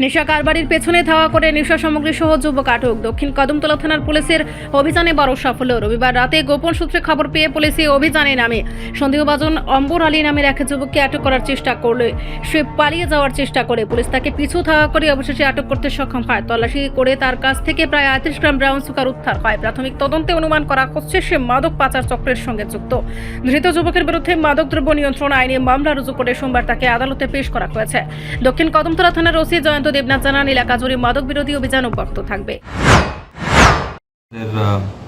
নেশা কারবারির পেছনে ধাওয়া করে নেশা সামগ্রী সহ যুবক আটক। দক্ষিণ কদমতলা থানার পুলিশের অভিযানে বড় সাফল্য। রবিবার রাতে গোপন সূত্রে খবর পেয়ে পুলিশ অভিযানে নামে সন্দেহভাজন অম্বর আলী নামের এক যুবককে আটক করার চেষ্টা করলে সে পালিয়ে যাওয়ার চেষ্টা করে। পুলিশ তাকে পিছু ধাওয়া করে অবশেষে আটক করতে সক্ষম হয়। তল্লাশি করে তার কাছ থেকে প্রায় 38 গ্রাম ব্রাউন সুগার উদ্ধার হয়। প্রাথমিক তদন্তে অনুমান করা হচ্ছে সে মাদক পাচার চক্রের সঙ্গে যুক্ত। ধৃত যুবকের বিরুদ্ধে মাদকদ্রব্য নিয়ন্ত্রণ আইনে মামলা রুজু করে সোমবার তাকে আদালতে পেশ করা হয়েছে। দক্ষিণ কদমতলা থানার ওসি জয়ন্ত দেবনাথ জানান, এলাকা জুড়ে মাদক বিরোধী অভিযান অব্যাহত থাকবে।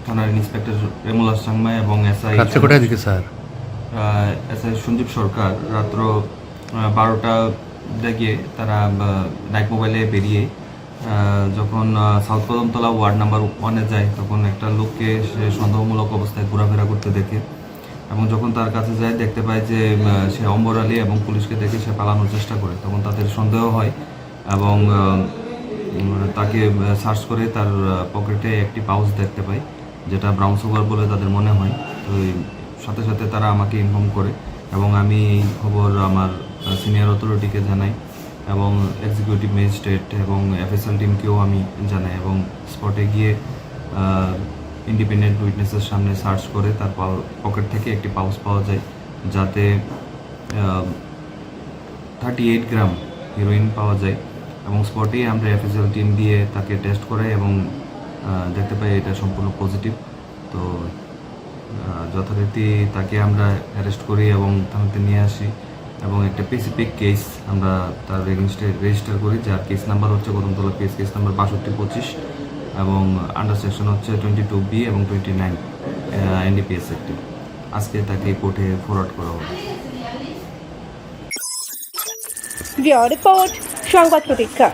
থানার ইন্সপেক্টর রেমুল সাংমা এবং এসআই সঞ্জীব সরকার রাত্র 12টা দিকে তারা নাইট মোবাইলে বেরিয়ে যখন সাউথ কদমতলা ওয়ার্ড নাম্বার 1-এ যায়, তখন একটা লোককে সে সন্দেহমূলক অবস্থায় ঘোরাফেরা করতে দেখে এবং যখন তার কাছে যায় দেখতে পায় যে সে অম্বর আলী এবং পুলিশকে দেখে সে পালানোর চেষ্টা করে। তখন তাদের সন্দেহ হয় এবং তাকে সার্চ করে তার পকেটে একটি পাউচ দেখতে পায়, যেটা ব্রাউন সুগার বলে তাদের মনে হয়। তো সাথে সাথে তারা আমাকে ইনফর্ম করে এবং আমি এই খবর আমার সিনিয়র অথরিটিকে জানাই এবং এক্সিকিউটিভ ম্যাজিস্ট্রেট এবং এফএসএল টিমকেও আমি জানাই এবং স্পটে গিয়ে ইন্ডিপেন্ডেন্ট উইটনেসের সামনে সার্চ করে তার পকেট থেকে একটি পাউচ পাওয়া যায়, যাতে 38 গ্রাম হিরোইন পাওয়া যায় এবং স্পটেই আমরা এফএসএল টিম দিয়ে তাকে টেস্ট করাই এবং দেখতে পাই এটা সম্পূর্ণ পজিটিভ। তো যথারীতি তাকে আমরা অ্যারেস্ট করি এবং থানাতে নিয়ে আসি এবং একটা স্পেসিফিক কেস আমরা তার এগেইনস্টে রেজিস্টার করি, যার কেস নাম্বার হচ্ছে কদমতলা কেস নাম্বার 6225 এবং আন্ডার সেকশন হচ্ছে 22B এবং 29 এনডিপিএস অ্যাক্টে। আজকে তাকে কোর্টে ফরওয়ার্ড করা হবে। রিপোর্ট সংবাদ প্রতীক্ষা।